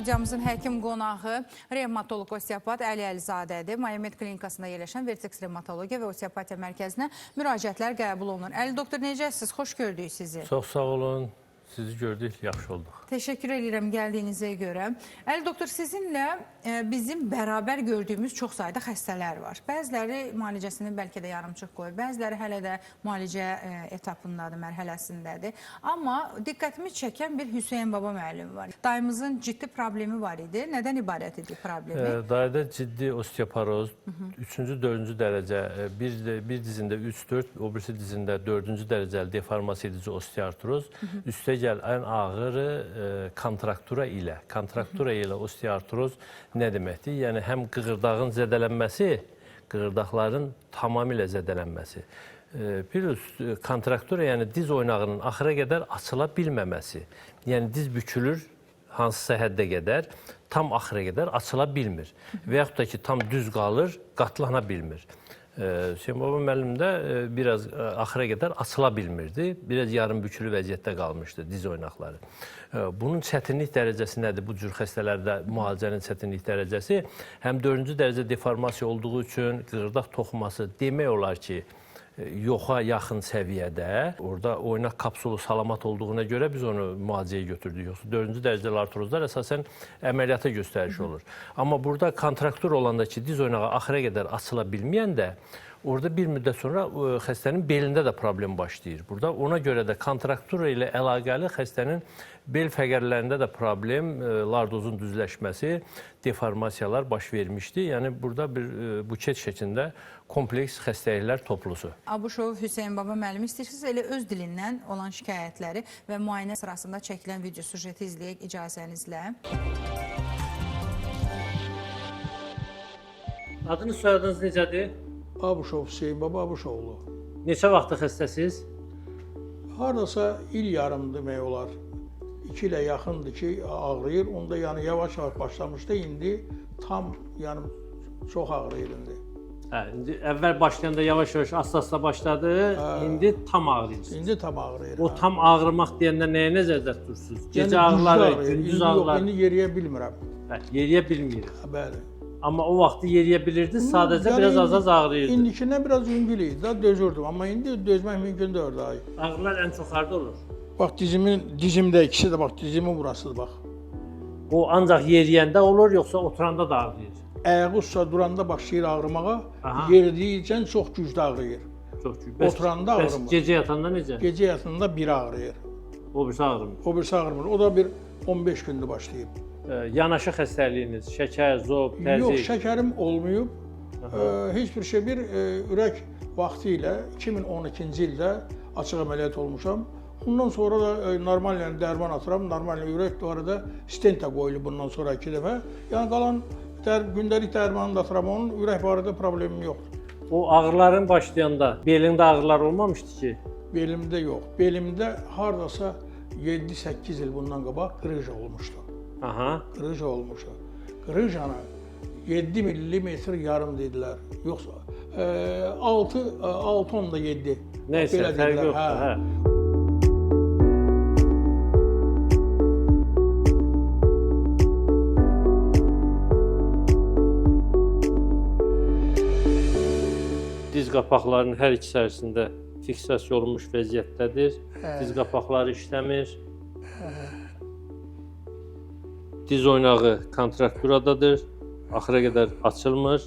Studiyamızın həkim qonağı revmatoloq osteopat Əli Əlizadədir. Mayamed klinikasında yerləşən Vertex Revmatologiya və Osteopatiya mərkəzinə müraciətlər qəbul olunur. Əli doktor, necəsiniz? Xoş gördük sizi. Çox sağ olun. Sizi gördük, yaxşı olduq. Təşəkkür edirəm gəldiyinizə görə. Əli doktor, sizinlə bizim bərabər gördüyümüz çox sayda xəstələr var. Bəziləri müalicəsini bəlkə də yarımçıq qoyur, bəziləri hələ də müalicə etapındadır, mərhələsindədir. Amma diqqətimi çəkən bir Hüseyin Baba müəllim var. Dayımızın ciddi problemi var idi. Nədən ibarət idi problemi? Dayıda ciddi osteoporoz, 3-cü, 4-cü dərəcə, bir dizində 3-4, o birisi dizində 4-cü dərəcəli deformasiya edici osteoartroz, üstə gəl ən ağırı kontraktura ilə osteoartroz nə deməkdir? Yəni, həm qığırdağın zədələnməsi, qığırdaqların tamamilə zədələnməsi. Kontraktura, yəni diz oynağının axıra qədər açıla bilməməsi. Yəni, diz bükülür hansısa həddə qədər, tam axıra qədər açıla bilmir. Və yaxud da ki, tam düz qalır, qatlana bilmir. Hüseyin Baba müəllim də biraz axıra qədər açıla bilmirdi. Biraz yarım bükülü vəziyyətdə qalmışdı diz oynaqları. Bunun çətinlik dərəcəsi nədir? Bu cür xəstələrdə müalicənin çətinlik dərəcəsi həm 4-cü dərəcə deformasiya olduğu üçün qığırdaq toxuması demək olar ki, yoxa yaxın səviyyədə. Orada oynaq kapsulu salamat olduğuna görə biz onu müalicəyə götürdük. Yoxsa 4-cü dərəcəli artrozlar əsasən əməliyyata göstərişi olur. Amma burada kontraktur olanda ki, diz oynağı axıra qədər açıla bilməyəndə, orada bir müddət sonra xəstənin belində də problem başlayır. Burada ona görə də kontraktura ilə əlaqəli xəstənin bel fəqərlərində də problem, lardozun düzləşməsi, deformasiyalar baş vermişdi. Yəni, burada bir buket şəklində kompleks xəstəliklər toplusu. Abuşov Hüseyin Baba müəllim, istəyirsiniz elə öz dilindən olan şikayətləri və müayinə sırasında çəkilən video sujeti izləyək icazənizlə. Adınız, soyadınız necədir? Abuşov Hüseyin Baba Abuşovlu. Neçə vaxtı xəstəsiz? Hardasa il yarım demək olar. 2 ilə yaxındır ki, ağrıyır. Onda yəni yavaş-yavaş başlamışdı. İndi tam yəni çox ağrıyır indi. İndi əvvəl başlayanda yavaş-yavaş asla başladı. İndi tam ağrıyır. İndi tam ağrıyır. O tam ağrımaq deyəndə nəyə nəzərdə tutursunuz? Gecə ağrıları, gündüz ağrıları? İndi yeriyə bilmirəm. Yeriyə bilmir. Bəli. Amma o vaxtı yeriyə bilirdi, sadəcə biraz az ağrıyırdı. İndikindən biraz yüngül idi, dözürdüm. Amma indi dözmək mümkün deyil. Ağrılar ən çox harda olur? Bax, dizimdə ikisi də, bax, dizimin burasıdır, bax. O ancaq yeriyəndə olur, yoxsa oturanda da ağrıyır? Ayağı usta duranda başlayır ağrımağa, yeridiyicən çox güclü ağrıyır. Çox güclü. Oturanda ağrımır. Bəs gecə yatanda necə? Gecə yatanda biri ağrıyır. O birisi ağrımır. O birisi ağrımır. O da bir 15 gündür başlayıb. Yanaşı xəstəliyiniz, şəkər, zob, təzyiq? Yox, şəkərim olmayıb. Heç bir şey, bir ürək vaxtı ilə 2012-ci ildə açıq əməliyyat olmuşam. Ondan sonra da normal yəni dərman atıram, normal ürək duvarı stent qoyulub bundan sonra 2 dəfə. Yəni qalan gündəlik dərmanı da atıram, onun ürək barədə problemim yoxdur. O ağrıların başlayanda belində ağrılar olmamışdı ki? Belimdə yox. Belimdə hardasa 7-8 il bundan qabaq qrıja olmuşdu. Qrıja olmuşdu. Qrıjanı 7 millimetr yarım dedilər. Yoxsa 6-10-7. Nəysə, fərqi yoxdur. Diz qapaqlarının hər iki içərisində fiksasiya olunmuş vəziyyətdədir. Diz qapaqları işləmir. Diz oynağı kontrakturadadır. Axıra qədər açılmır.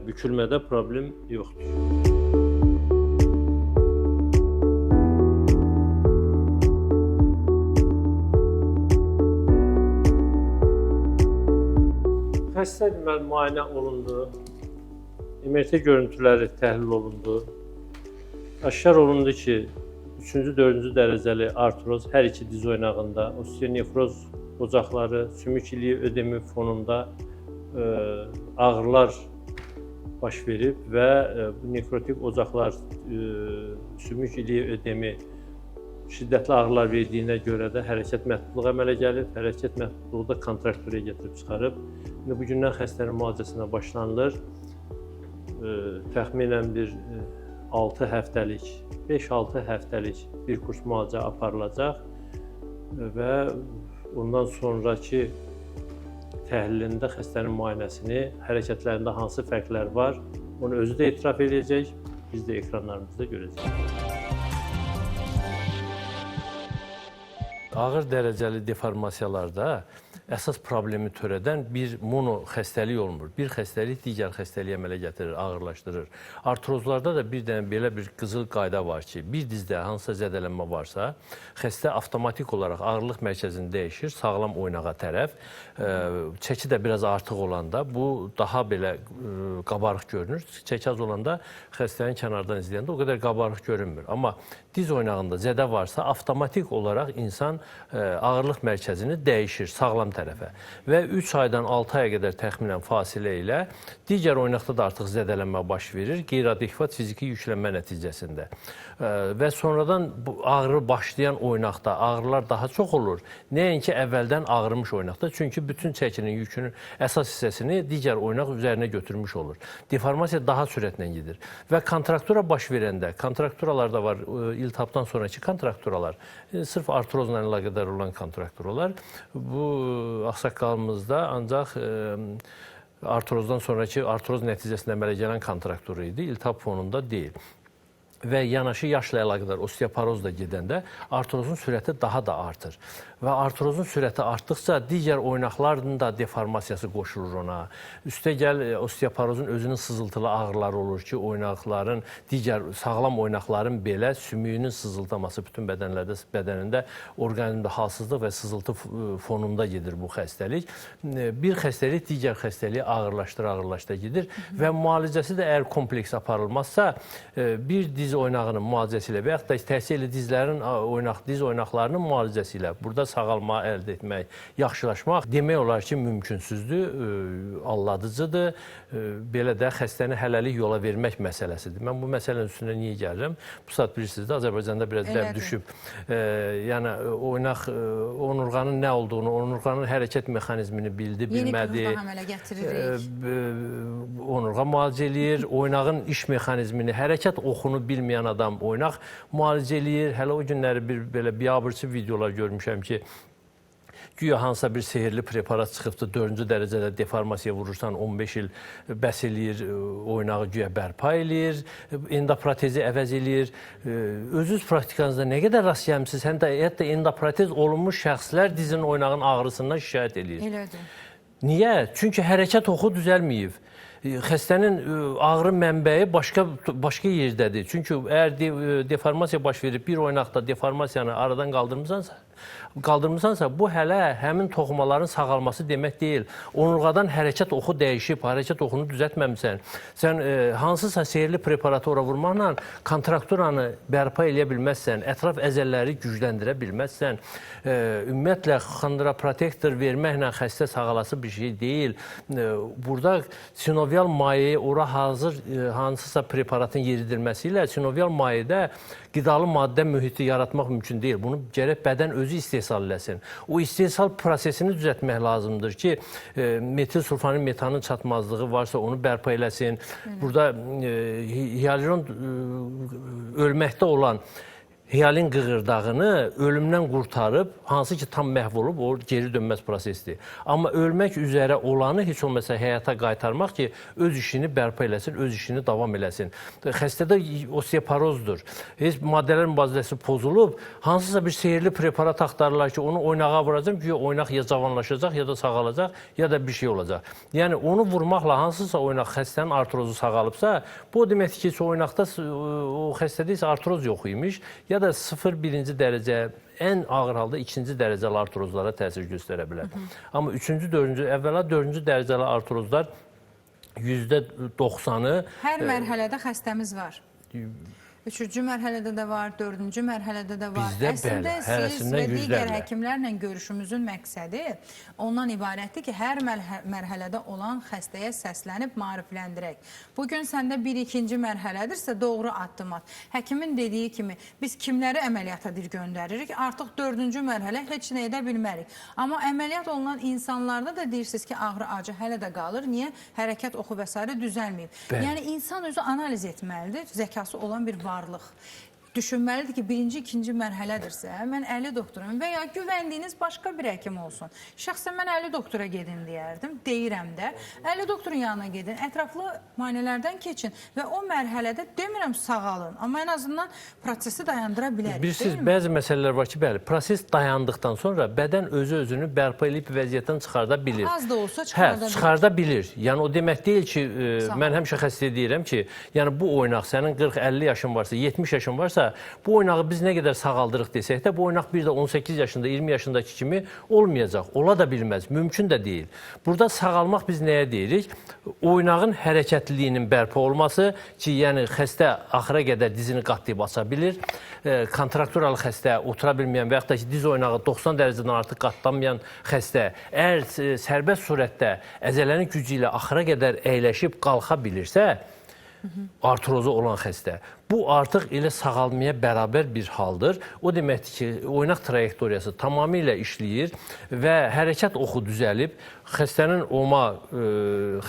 Bükülmədə problem yoxdur. Xəstə deməli müayinə olundu. MRT görüntüləri təhlil olundu. Aşkar olundu ki, 3-cü, 4-cü dərəcəli artroz hər iki diz oynağında, osteonefroz ocaqları, sümük iliyi ödemi fonunda ağrılar baş verib və bu nefrotik ocaqlar, sümük iliyi ödemi şiddətli ağrılar verdiyinə görə də hərəkət məhdudluğu əmələ gəlib, hərəkət məhdudluğu da kontrakturaya gətirib çıxarıb. İndi bugündən xəstənin müalicəsinə başlanılır. Təxminən bir 6 həftəlik, 5-6 həftəlik bir kurs müalicə aparılacaq və ondan sonraki təhlilində xəstənin müayinəsini, hərəkətlərində hansı fərqlər var, onu özü də etiraf edəcək, biz də ekranlarımızda görəcəyik. Ağır dərəcəli deformasiyalarda əsas problemi törədən bir mono xəstəlik olmur. Bir xəstəlik digər xəstəliyə əmələ gətirir, ağırlaşdırır. Artrozlarda da bir dənə belə bir qızıl qayda var ki, bir dizdə hansısa zədələnmə varsa, xəstə avtomatik olaraq ağırlıq mərkəzini dəyişir, sağlam oynağa tərəf. Çəki də biraz artıq olanda bu daha belə qabarıq görünür. Çəki az olanda xəstənin kənardan izləyəndə o qədər qabarıq görünmür. Amma diz oynağında zədə varsa, avtomatik olaraq insan ağırlıq mərkəzini dəyişir sağlam tərəfə və 3 aydan 6 aya qədər təxminən fasilə ilə digər oynaqda da artıq zədələnmə baş verir qeyri-adekvat fiziki yüklənmə nəticəsində. Və sonradan ağrı başlayan oynaqda ağrılar daha çox olur. Nəinki əvvəldən ağrımış oynaqda. Çünki bütün çəkinin yükünün əsas hissəsini digər oynaq üzərinə götürmüş olur. Deformasiya daha sürətlə gedir. Və kontraktura baş verəndə, kontrakturalar da var, iltihapdan sonraki kontrakturalar, sırf artrozla əlaqədar olan kontrakturalar. Bu ağsaqqalımızda ancaq artrozdan sonraki artroz nəticəsində əmələ gələn kontraktura idi, iltihap fonunda deyil. Və yanaşı yaşla əlaqədar osteoporoz da gedəndə artrozun sürəti daha da artır. Və artrozun sürəti artdıqca digər oynaqların da deformasiyası qoşulur ona. Üstəgəl osteoporozun özünün sızıltılı ağrıları olur ki, oynaqların, digər sağlam oynaqların belə sümüyünün sızıldaması bütün bədənində orqanizmdə halsızlıq və sızıltı fonunda gedir bu xəstəlik. Bir xəstəlik digər xəstəliyi ağırlaşdır gedir və müalicəsi də əgər kompleks aparılmazsa, bir diz oynağının müalicəsi ilə və yaxud da təhsil dizlərin diz oynaqlarının müalicəsi ilə burada sağalma əldə etmək, yaxşılaşmaq demək olar ki, mümkünsüzdür, alladıcıdır. Belə də xəstəni hələlik yola vermək məsələsidir. Mən bu məsələnin üstünə niyə gəlirəm? Bu saat bilirsiniz də, Azərbaycanda biraz dəb düşüb. Yəni, oynaq onurğanın nə olduğunu, onurğanın hərəkət mexanizmini bildi, bilmədi. Yeni qıqda əmələ gətiririk. Onurğa müalicə eləyir, oynağın iş mexanizmini, hərəkət oxunu bilməyən adam oynaq müalicə eləyir. Hələ o günləri bir belə biabırçı videolar görmüşəm ki, güya hansısa bir sehirli preparat çıxıbdır, 4-cü dərəcədə deformasiyaya vurursan 15 il bəs eləyir, oynağı güya bərpa eləyir, endoprotezi əvəz eləyir. Özünüz praktikanızda nə qədər rast gəlmişsiniz? Hətta endoprotez olunmuş şəxslər dizin oynağın ağrısından şikayət eləyir. Elədir. Niyə? Çünki hərəkət oxu düzəlməyib. Xəstənin ağrı mənbəyi başqa yerdədir. Çünki əgər deformasiya baş verib bir oynaqda deformasiyanı aradan qaldırmısansa, bu hələ həmin toxumaların sağalması demək deyil. Onurğadan hərəkət oxu dəyişib, hərəkət oxunu düzəltməmisən. Sən hansısa sehirli preparatı ora vurmaqla kontrakturanı bərpa eləyə bilməzsən, ətraf əzəlləri gücləndirə bilməzsən. Ümumiyyətlə, xondroprotektor verməklə xəstə sağalası bir şey deyil. Burada sinovial maye ora hazır hansısa preparatın yeridilməsi ilə sinovial mayədə qidalı maddə mühiti yaratmaq mümkün deyil. Bunu gərək bədən özü istehsal eləsin. O istehsal prosesini düzəltmək lazımdır ki, metil sulfanin metanın çatmazlığı varsa onu bərpa eləsin. Burada hialuron ölməkdə olan hialin qığırdağını ölümdən qurtarıb, hansı ki tam məhv olub, o geri dönməz prosesdir. Amma ölmək üzərə olanı heç olmasa həyata qaytarmaq ki, öz işini bərpa eləsin, öz işini davam eləsin. Xəstədə osteoporozdur. Heç maddələr mübadiləsi pozulub, hansısa bir sehirli preparat axtarırlar ki, onu oynağa vuracaq, ki, oynaq ya cavanlaşacaq, ya da sağalacaq, ya da bir şey olacaq. Yəni, onu vurmaqla hansısa oynaq xəstənin artrozu sağalıbsa, bu deməkdir ki, oynaqda o xəstədə isə artroz yox imiş, ya da 0-1-ci dərəcə, ən ağır halda 2-ci dərəcəli artrozlara təsir göstərə bilər. Amma 3-cü, 4-cü, əvvəla 4-cü dərəcəli artrozlar %90-ı... Hər mərhələdə xəstəmiz var. 3-cü mərhələdə də var, 4-cü mərhələdə də var. Bizdə bəli, siz və digər həkimlərlə görüşümüzün məqsədi ondan ibarətdir ki, hər mərhələdə olan xəstəyə səslənib maarifləndirək. Bugün səndə 1-2-ci mərhələdirsə doğru addım at. Həkimin dediyi kimi biz kimləri əməliyyata göndəririk? Artıq 4-cü mərhələ heç nə edə bilmərik. Amma əməliyyat olunan insanlarda da deyirsiniz ki, ağrı acı hələ də qalır. Niyə? Hərəkət oxu və s. düzəlməyib. Yəni, insan özü analiz etməlidir, zəkası olan bir varlıq. düşünməlidir ki, birinci, ikinci mərhələdirsə, mən əli doktorum və ya güvəndiyiniz başqa bir həkim olsun. Şəxsən mən əli doktora gedin deyərdim, deyirəm də. Əli doktorun yanına gedin, ətraflı müayinələrdən keçin və o mərhələdə demirəm sağalın, amma ən azından prosesi dayandıra bilərik. Bilirsiniz, bəzi məsələlər var ki, bəli, proses dayandıqdan sonra bədən özünü bərpa edib vəziyyətdən çıxarda bilir. Az da olsa çıxarda bilir. Çıxarda bilir. Yəni o demək deyil ki, mən həmişə xəstəyə deyirəm ki, yəni bu oynaq sənin 40-50 yaşın varsa, 70 yaşın varsa, bu oynağı biz nə qədər sağaldırıq desək də, bu oynaq bir də 18 yaşında, 20 yaşındakı kimi olmayacaq. Ola da bilməz, mümkün də deyil. Burada sağalmaq biz nəyə deyirik? Oynağın hərəkətliliyinin bərpa olması ki, yəni xəstə axıra qədər dizini qatlayıb aça bilir. Kontrakturalı xəstə, otura bilməyən və yaxud da ki, diz oynağı 90 dərəcədən artıq qatlanmayan xəstə, əgər sərbəst surətdə əzələnin gücü ilə axıra qədər əyləşib qalxa bilirsə, artrozu olan xəstə. Bu artıq elə sağalmaya bərabər bir haldır. O deməkdir ki, oynaq trayektoriyası tamamilə işləyir və hərəkət oxu düzəlib, xəstənin oma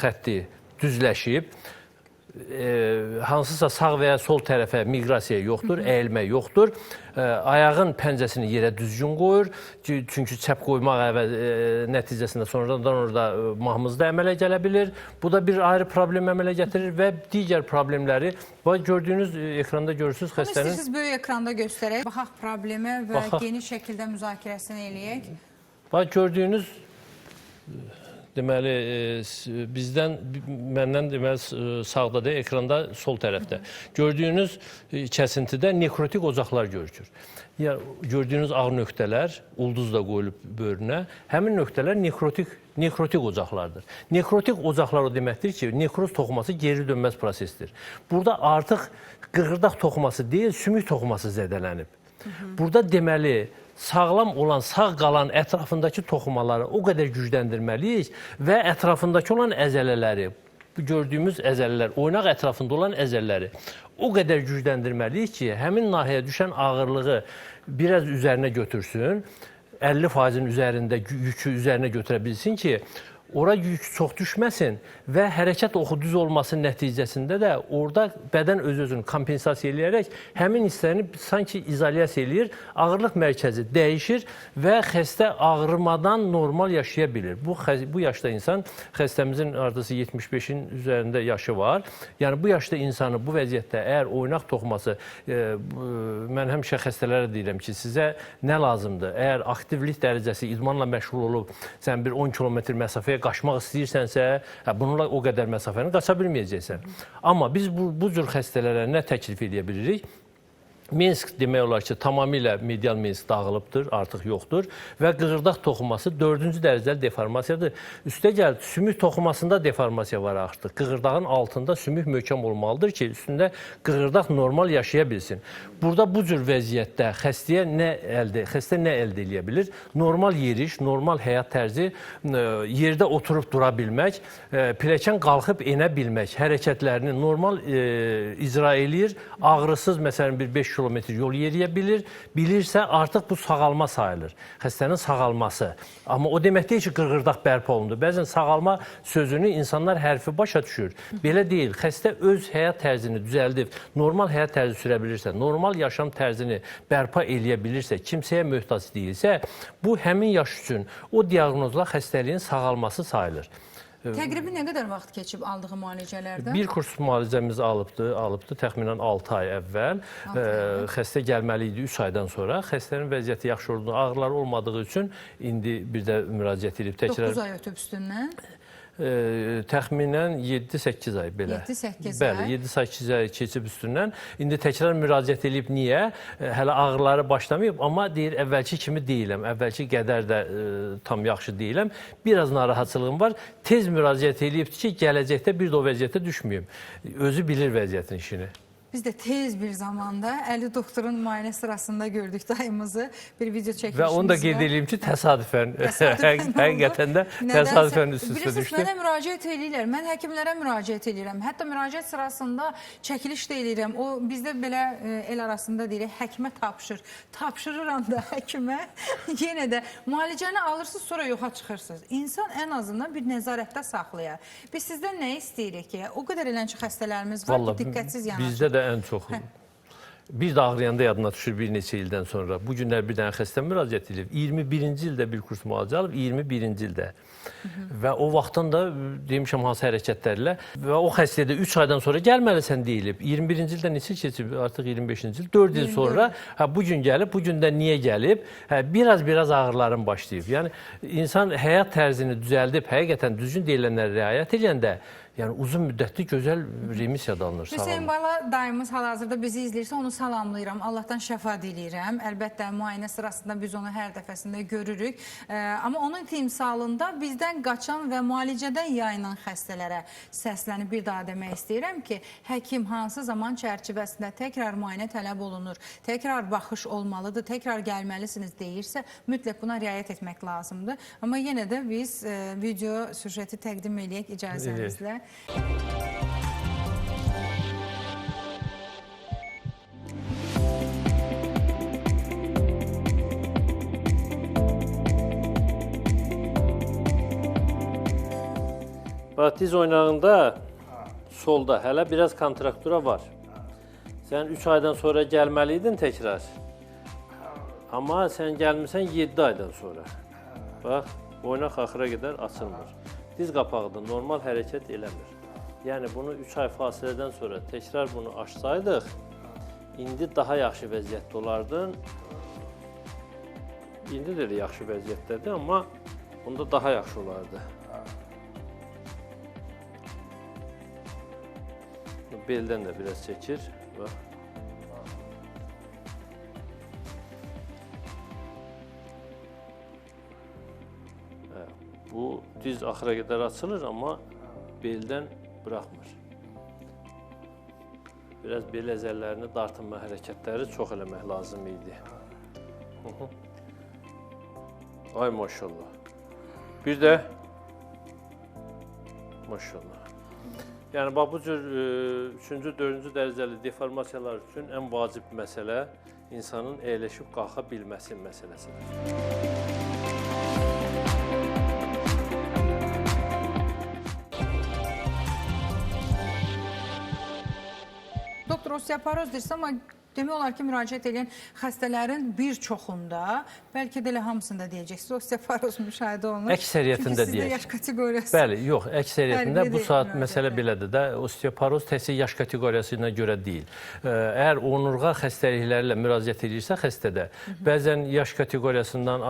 xətti düzləşib, hansısa sağ və ya sol tərəfə miqrasiya yoxdur, əyilmə yoxdur. Ayağın pəncəsini yerə düzgün qoyur. Çünki çəp qoymaq nəticəsində sonradan orada mahmızda əmələ gələ bilir. Bu da bir ayrı problem əmələ gətirir və digər problemləri gördüyünüz ekranda görürsünüz xəstənin. İstəyirsiniz böyük ekranda göstərək. Baxaq problemə və geniş şəkildə müzakirəsini eləyək. Gördüyünüz deməli, məndən deməli, sağda da, ekranda sol tərəfdə. Gördüyünüz kəsintidə nekrotik ocaqlar görükür. Gördüyünüz ağ nöqtələr, ulduz da qoyulub böğrünə, həmin nöqtələr nekrotik ocaqlardır. Nekrotik ocaqlar o deməkdir ki, nekroz toxuması geri dönməz prosesdir. Burada artıq qırğırdaq toxuması deyil, sümük toxuması zədələnib. Burada deməli, sağlam olan, sağ qalan ətrafındakı toxumaları o qədər gücləndirməliyik və ətrafındakı olan əzələləri, gördüyümüz əzələlər, oynaq ətrafında olan əzələləri o qədər gücləndirməliyik ki, həmin nahiyyə düşən ağırlığı biraz üzərinə götürsün, 50%-in üzərində yükü üzərinə götürə bilsin ki, ora yük çox düşməsin və hərəkət oxu düz olması nəticəsində də orada bədən öz-özünü kompensasiya eləyərək həmin hissəni sanki izolyasiya eləyir, ağırlıq mərkəzi dəyişir və xəstə ağrımadan normal yaşaya bilir. Bu yaşda insan, xəstəmizin artısı 75-in üzərində yaşı var. Yəni bu yaşda insanı bu vəziyyətdə əgər oynaq toxuması, mən həmişə xəstələrə deyirəm ki, sizə nə lazımdır? Əgər aktivlik dərəcəsi idmanla məşğul olub, sən bir 10 kilometr məsafəyə qaçmaq istəyirsənsə, bununla o qədər məsafəni qaça bilməyəcəksən. Amma biz bu cür xəstələrə nə təklif edə bilirik? Minsk demək olar ki, tamamilə medial Minsk dağılıbdır, artıq yoxdur və qığırdaq toxuması 4-cü dərəcəli deformasiyadır. Üstə gəl, sümük toxumasında deformasiya var artıq. Qığırdağın altında sümük möhkəm olmalıdır ki, üstündə qığırdaq normal yaşaya bilsin. Burada bu cür vəziyyətdə xəstə nə əldə edə bilir? Normal yeriş, normal həyat tərzi, yerdə oturub dura bilmək, piləkən qalxıb enə bilmək, hərəkətlərini normal icra eləyir, ağrısız məsələn bir 5 kilometr yol yeriyə bilir, bilirsə artıq bu sağalma sayılır. Xəstənin sağalması. Amma o demək deyil ki, qırğırdaq bərpa olundu. Bəzən sağalma sözünü insanlar hərfi başa düşür. Belə deyil. Xəstə öz həyat tərzini düzəldib, normal həyat tərzi sürə bilirsə, normal yaşam tərzini bərpa eləyə bilirsə, kimsəyə möhtac deyilsə, bu həmin yaş üçün o diaqnozla xəstəliyin sağalması sayılır. Təqribi nə qədər vaxt keçib aldığı müalicələrdə? Bir kurs müalicəmiz alıbdı təxminən 6 ay əvvəl. Xəstə gəlməli idi 3 aydan sonra. Xəstənin vəziyyəti yaxşı olduğu, ağrıları olmadığı üçün indi bir də müraciət edib təkrar. 9 ay ötüb üstündən? Təxminən 7-8 ay belə. 7-8 ay. Bəli, 7-8 ay keçib üstündən. İndi təkrar müraciət edib niyə? Hələ ağrıları başlamayıb, amma deyir, əvvəlki kimi deyiləm. Əvvəlki qədər də tam yaxşı deyiləm. Biraz narahatçılığım var. Tez müraciət edibdir ki, gələcəkdə bir də o vəziyyətə düşməyim. Özü bilir vəziyyətin işini. Biz də tez bir zamanda Əli doktorun müayinə sırasında gördük dayımızı, bir video çəkilişimizdə. Və onu da qeyd edeyim ki, təsadüfən həqiqətən də təsadüfən üst-üstə düşdü. Bilirsiniz, mənə müraciət edirlər, mən həkimlərə müraciət edirəm. Hətta müraciət sırasında çəkiliş də edirəm. O, bizdə belə el arasında deyirik, həkimə tapşır. Tapşırıram da həkimə. Yenə də müalicəni alırsınız, sonra yoxa çıxırsınız. İnsan ən azından bir nəzarətdə saxlayar. Biz sizdən nə istəyirik ki? O qədər elənçi xəstələrimiz var ki, diqqətsiz yanaşır. Bizdə də ən çox Bir də ağrıyanda yadına düşür bir neçə ildən sonra. Bu günlər bir dənə xəstə müraciət edib. 21-ci ildə bir kurs müalicə alıb, 21-ci ildə. Və o vaxtdan da demişəm hansı hərəkətlərlə və o xəstəyə də 3 aydan sonra gəlməlisən deyilib. 21-ci ildə neçə keçib? Artıq 25-ci il. 4 il sonra bu gün gəlib, bu gün də niyə gəlib? Biraz ağrıların başlayıb. Yəni insan həyat tərzini düzəldib, həqiqətən düzgün deyilənlərə riayət edəndə yəni uzun müddətli gözəl remissiyada alınır. Hüseyn Bala dayımız hal-hazırda bizi izləyirsə, onu salamlayıram. Allahdan şəfa diləyirəm. Əlbəttə, müayinə sırasında biz onu hər dəfəsində görürük. Amma onun timsalında bizdən qaçan və müalicədən yayınan xəstələrə səslənib bir daha demək istəyirəm ki, həkim hansı zaman çərçivəsində təkrar müayinə tələb olunur, təkrar baxış olmalıdır, təkrar gəlməlisiniz deyirsə, mütləq buna riayət etmək lazımdır. Amma yenə də biz video süjeti təqdim edək icazənizlə. Diz oynağında solda hələ biraz kontraktura var. Sən 3 aydan sonra gəlməliydin təkrar. Amma sən gəlmirsən 7 aydan sonra. Bax, oynaq axıra qədər açılmır. Diz qapağı da normal hərəkət eləmir. Yəni bunu 3 ay fasilədən sonra təkrar bunu açsaydıq, indi daha yaxşı vəziyyətdə olardın. İndi də yaxşı vəziyyətdədir, amma bunda daha yaxşı olardı. Beldən də biraz çəkir. Bax. Bu diz axıra qədər açılır, amma beldən buraxmır. Biraz bel əzəllərini dartınma hərəkətləri çox eləmək lazım idi. Ay maşallah. Bir də maşallah. Yəni bu cür 3-cü, 4-cü dərəcəli deformasiyalar üçün ən vacib məsələ insanın əyləşib qalxa bilməsi məsələsidir. Doktor, osteoporoz deyirsə, amma demək olar ki, müraciət edən xəstələrin bir çoxunda, bəlkə də elə hamısında deyəcəksiniz, osteoporoz müşahidə olunur. Əksəriyyətində deyək. Çünki sizdə yaş kateqoriyası. Bəli, yox, əksəriyyətində bu saat məsələ belədir də, osteoporoz təhsil yaş kateqoriyasına görə deyil. Əgər onurğa xəstəliklərlə müraciət edirsə xəstədə, bəzən yaş kateqoriyasından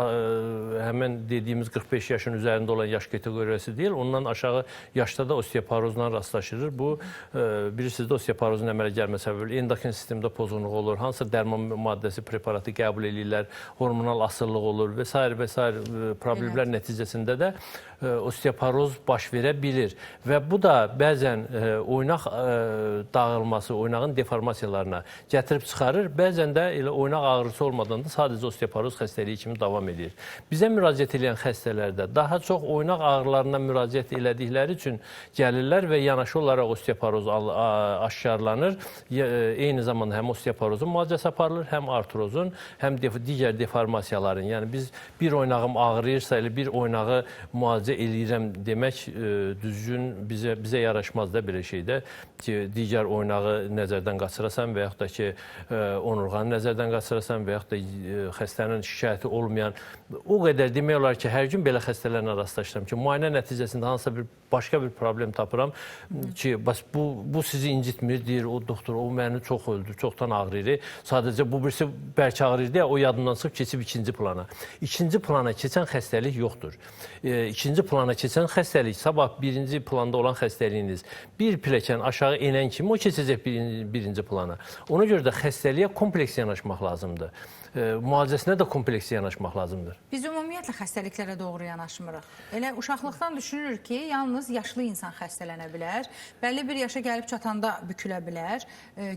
həmin dediyimiz 45 yaşın üzərində olan yaş kateqoriyası deyil, ondan aşağı yaşda da osteoporozla rastlaşılır. Bu, bilirsiniz də osteoporozun əmələ gəlmə səbəbi endokrin sistemdə pozğunluq olur, hansısa dərman maddəsi preparatı qəbul edirlər, hormonal asıllıq olur və s. problemlər nəticəsində də osteoporoz baş verə bilir. Və bu da bəzən oynaq dağılması, oynağın deformasiyalarına gətirib çıxarır, bəzən də elə oynaq ağrısı olmadan da sadəcə osteoporoz xəstəliyi kimi davam edir. Bizə müraciət edən xəstələrdə daha çox oynaq ağrılarına müraciət elədikləri üçün gəlirlər və yanaşı olaraq osteoporoz aşkarlanır. Eyni zamanda həm osteoporozun müalicəsi aparılır, həm artrozun, həm digər deformasiyaların. Yəni biz bir oynağım ağrıyırsa, elə bir oynağı müalicə eləyirəm demək düzgün bizə yaraşmaz da belə şeydə ki, digər oynağı nəzərdən qaçırasan və yaxud da ki, onurğanı nəzərdən qaçırasan və yaxud da xəstənin şikayəti olmayan, o qədər demək olar ki, hər gün belə xəstələrlə rastlaşıram ki, müayinə nəticəsində hansısa bir başqa bir problem tapıram ki, bu sizi incitmir, deyir o doktor, o məni çox öldü, çoxdan ağrıyır. Sadəcə bu birisi bəlkə ağrıyır deyə o yadından çıxıb keçib ikinci plana. İkinci plana keçən xəstəlik yoxdur. İkinci plana keçən xəstəlik sabah birinci planda olan xəstəliyiniz bir piləkən aşağı enən kimi o keçəcək birinci plana. Ona görə də xəstəliyə kompleks yanaşmaq lazımdır. Müalicəsinə də kompleks yanaşmaq lazımdır. Biz ümumiyyətlə xəstəliklərə doğru yanaşmırıq. Elə uşaqlıqdan düşünürük ki, yalnız yaşlı insan xəstələnə bilər, bəlli bir yaşa gəlib çatanda bükülə bilər,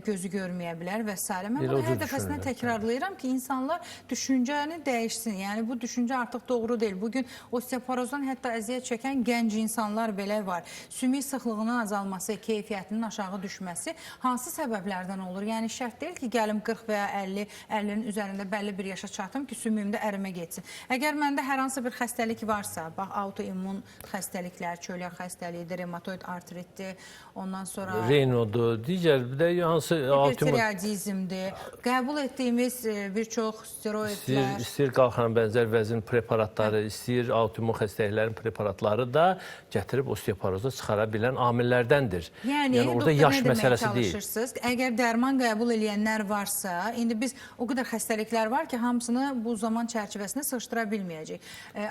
gözü görməyə bilər və s. Mən bunu hər dəfəsində təkrarlayıram ki, insanlar düşüncəni dəyişsin. Yəni bu düşüncə artıq doğru deyil. Bugün osteoporozdan hətta əziyyət çəkən gənc insanlar belə var. Sümük sıxlığının azalması, keyfiyyətinin aşağı düşməsi hansı səbəblərdən olur? Yəni şərt deyil ki, gəlim 40 və ya 50-nin üzərində bəlli bir yaşa çatım ki, sümüyümdə ərimə getsin. Əgər məndə hər hansı bir xəstəlik varsa, bax, autoimmun xəstəliklər, çölyak xəstəliyidir, reumatoid artritdir, ondan sonra Reynodur, digər bir də hansı anabolizmdir, qəbul etdiyimiz bir çox steroidlər. İstəyir qalxana bənzər vəzin preparatları, istəyir autoimmun xəstəliklərin preparatları da gətirib osteoporozu çıxara bilən amillərdəndir. Yəni orada yaş məsələsi deyil. Əgər dərman qəbul edənlər varsa, indi biz o qədər xəstəliklər var ki, hamısını bu zaman çərçivəsində sığışdıra bilməyəcək.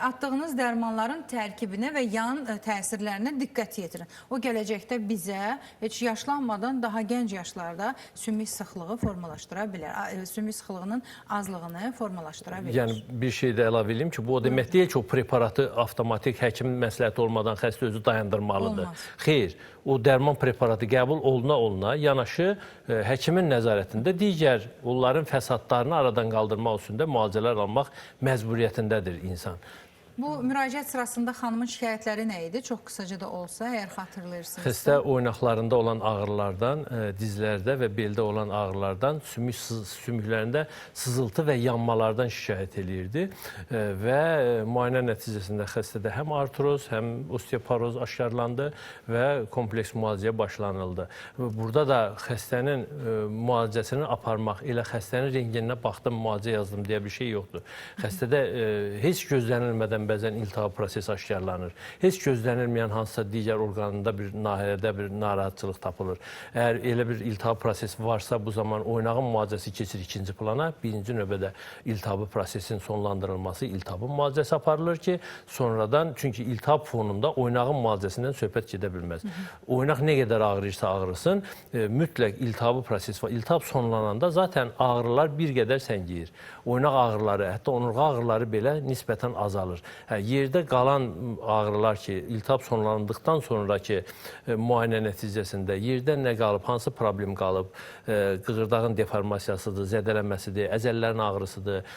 Atdığınız dərmanların tərkibinə və yan təsirlərinə diqqət yetirin. O gələcəkdə bizə heç yaşlanmadan daha gənc yaşlarda sümük sıxlığı formalaşdıra bilər. Sümük sıxlığının azlığını formalaşdıra bilər. Yəni bir şey də əlavə edeyim ki, bu o demək deyil ki, o preparatı avtomatik həkim məsləhəti olmadan xəstə özü dayandırmalıdır. Olmaz. Xeyr, o dərman preparatı qəbul oluna yanaşı həkimin nəzarətində digər onların fəsadlarını aradan qaldırmaq üçün də müalicələr almaq məcburiyyətindədir insan. Bu müraciət sırasında xanımın şikayətləri nə idi? Çox qısaca da olsa, əgər xatırlayırsınızsa. Xəstə oynaqlarında olan ağrılardan, dizlərdə və beldə olan ağrılardan, sümüklərində sızıltı və yanmalardan şikayət eləyirdi və müayinə nəticəsində xəstədə həm artroz, həm osteoporoz aşkarlandı və kompleks müalicəyə başlanıldı. Burada da xəstənin müalicəsini aparmaq, elə xəstənin rengeninə baxdım, müalicə yazdım deyə bir şey yoxdur. Xəstədə heç gözlənilmədən bəzən iltihab prosesi aşkarlanır. Heç gözlənilməyən hansısa digər orqanında bir nahiyədə bir narahatçılıq tapılır. Əgər elə bir iltihab prosesi varsa, bu zaman oynağın müalicəsi keçir ikinci plana. Birinci növbədə iltihabı prosesin sonlandırılması, iltihabın müalicəsi aparılır ki, sonradan, çünki iltihab fonunda oynağın müalicəsindən söhbət gedə bilməz. Oynaq nə qədər ağrıyırsa ağrısın, mütləq iltihabı prosesi var. İltihab sonlananda zaten ağrılar bir qədər səngiyir. Oynaq ağrıları, hətta onurğa ağrıları belə nisbətən azalır. Yerdə qalan ağrılar ki, iltihab sonlandıqdan sonraki müayinə nəticəsində yerdə nə qalıb, hansı problem qalıb, qığırdağın deformasiyasıdır, zədələnməsidir, əzəllərin ağrısıdır,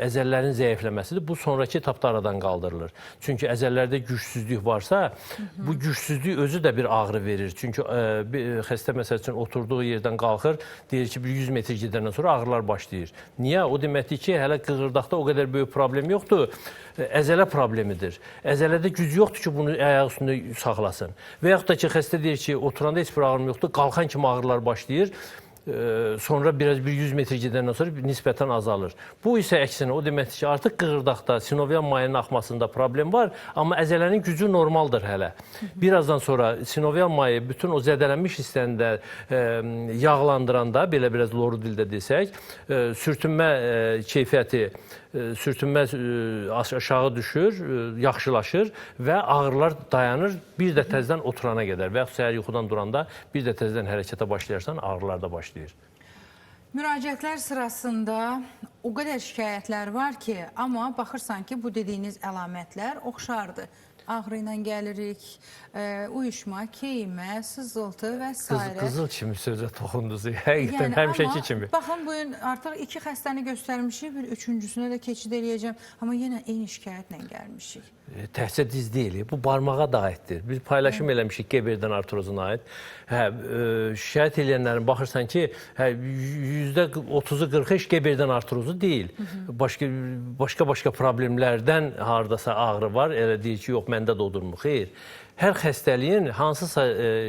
əzəllərin zəifləməsidir. Bu sonraki etapda aradan qaldırılır. Çünki əzəllərdə gücsüzlük varsa, bu gücsüzlük özü də bir ağrı verir. Çünki xəstə məsəl üçün oturduğu yerdən qalxır, deyir ki, bir 100 metr gedəndən sonra ağrılar başlayır. Niyə? O deməkdir ki, hələ qığırdaqda o qədər böyük problem yoxdur. Əzələ problemidir. Əzələdə güc yoxdur ki, bunu ayaq üstündə saxlasın. Və yaxud da ki, xəstə deyir ki, oturanda heç bir ağrım yoxdur, qalxan kimi ağrılar başlayır. Sonra biraz bir 100 metr gedəndən sonra nisbətən azalır. Bu isə əksinə o deməkdir ki, artıq qığırdaqda sinovial mayenin axmasında problem var, amma əzələnin gücü normaldır hələ. Birazdan sonra sinovial maye bütün o zədələnmiş hisslərində yağlandıranda, belə biraz loru dildə desək, sürtünmə keyfiyyəti, sürtünmə aşağı düşür, yaxşılaşır və ağrılar dayanır bir də təzədən oturana qədər və yaxud səhər yuxudan duranda bir də təzədən hərəkətə başlayarsan ağrılar da başlayır. Müraciətlər sırasında o qədər şikayətlər var ki, amma baxırsan ki, bu dediyiniz əlamətlər oxşardır. Ağrı ilə gəlirik, uyuşma, keymə, sızıltı və s. Qızıl kimi sözə toxundunuz, həqiqətən həmişəki kimi. Baxın, bugün artıq 2 xəstəni göstərmişik, bir üçüncüsünə də keçid eləyəcəm, amma yenə eyni şikayətlə gəlmişik. Təhcə diz deyil, bu barmağa da aiddir. Bir paylaşım eləmişik Geberdən artrozuna aid. Şikayət eləyənlərin baxırsan ki, %30-u 40-ı Geberdən artrozu deyil. Başqa problemlərdən haradasa ağrı var, elə deyir ki, yox, məndə də odurmu? Xeyr. Hər xəstəliyin hansısa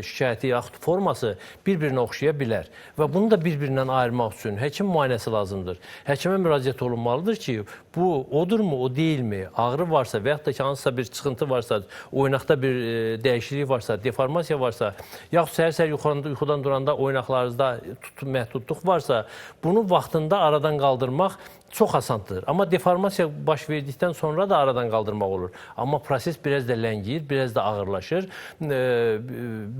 şikayəti yaxud forması bir-birinə oxşaya bilər və bunu da bir-birindən ayırmaq üçün həkim müayinəsi lazımdır. Həkimə müraciət olunmalıdır ki, bu odurmu, o deyilmi? Ağrı varsa və yaxud da ki, hansısa bir çıxıntı varsa, oynaqda bir dəyişiklik varsa, deformasiya varsa, yaxud səhər-səhər yuxudan duranda oynaqlarınızda məhdudluq varsa, bunu vaxtında aradan qaldırmaq çox asandır. Amma deformasiya baş verdikdən sonra da aradan qaldırmaq olur. Amma proses biraz da ləngiyir, biraz da ağırlaşır.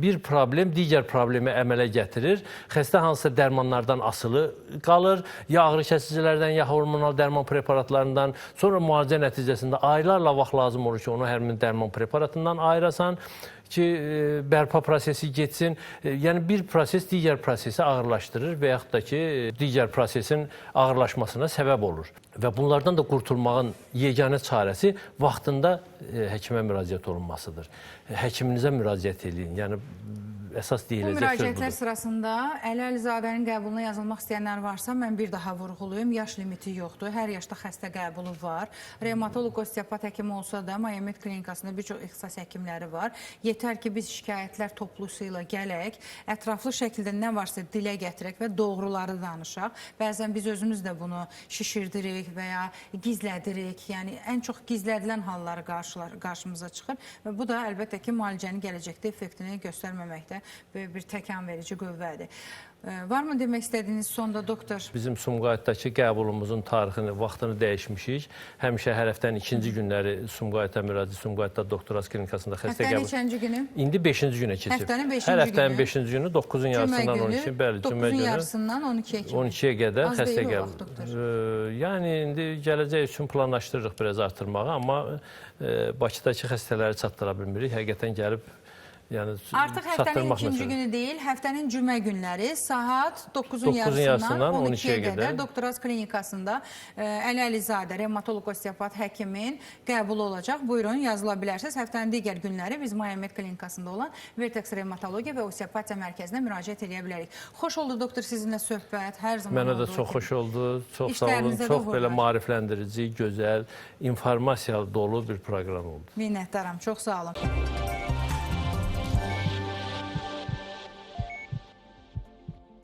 Bir problem digər problemi əmələ gətirir. Xəstə hansısa dərmanlardan asılı qalır. Ya ağrı kəsicilərdən, ya hormonal dərman preparatlarından. Sonra müalicə nəticəsində aylarla vaxt lazım olur ki, onu həmin dərman preparatından ayırasan ki, bərpa prosesi getsin. Yəni, bir proses digər prosesi ağırlaşdırır və yaxud da ki, digər prosesin ağırlaşmasına səbəb olur. Və bunlardan da qurtulmağın yeganə çarəsi vaxtında həkimə müraciət olunmasıdır. Həkiminizə müraciət edin. Yəni, əsas Bu deyiləcək söz müraciətlər budur. sırasında Əli Əlizadənin qəbuluna yazılmaq istəyənlər varsa, mən bir daha vurğulayım, yaş limiti yoxdur. Hər yaşda xəstə qəbulu var. Revmatoloq, osteopat həkimi olsa da, Mayamet klinikasında bir çox ixtisas həkimləri var. Yetər ki, biz şikayətlər toplusu ilə gələk, ətraflı şəkildə nə varsa dilə gətirək və doğruları danışaq. Bəzən biz özümüz də bunu şişirdirik və ya gizlədirik. Yəni, ən çox gizlədilən halları qarşımıza çıxır və bu da əlbəttə ki, müalicənin gələcəkdə effektini göstərməməkdə böyük bir təkan verici qüvvədir. Varmı demək istədiyiniz sonda doktor? Bizim Sumqayıtdakı qəbulumuzun tarixini, vaxtını dəyişmişik. Həmişə hər həftənin ikinci günləri Sumqayıta müraciət, Sumqayıtda Doktoras klinikasında xəstə Həftənin qəbul. neçənci günü? İndi 5-ci günə keçib. Həftənin 5-ci Hər həftənin günü. 5-ci günü 9-un yarısından 12, bəli, cümə 9-un günü yarısından 12-yə kimi. 12-yə qədər Az xəstə deyil o qəbul. vaxt, doktor. Yəni indi gələcək üçün planlaşdırırıq biraz artırmağı, amma Bakıdakı xəstələri çatdıra bilmirik. Həqiqətən gəlib yəni Artıq həftənin çatdırmaq ikinci məsələsi. günü deyil, həftənin cümə günləri saat 9-un 9-un yarısından yarısından 12-yə 12-yə qədər qədər Doktoraz klinikasında Əli Əlizadə, revmatoloq osteopat həkimin qəbulu olacaq. Buyurun, yazıla bilərsiniz. Həftənin digər günləri biz Mayamet klinikasında olan Vertex Revmatologiya və Osteopatiya mərkəzinə müraciət edə bilərik. Xoş oldu doktor sizinlə söhbət. Hər zaman Mənə də olduğu çox kimi. xoş oldu. Çox sağ olun. İşlərinizdə də Çox uğurlar. belə maarifləndirici, gözəl, informasiyalı dolu bir proqram oldu. Minnətdaram. Çox sağ olun.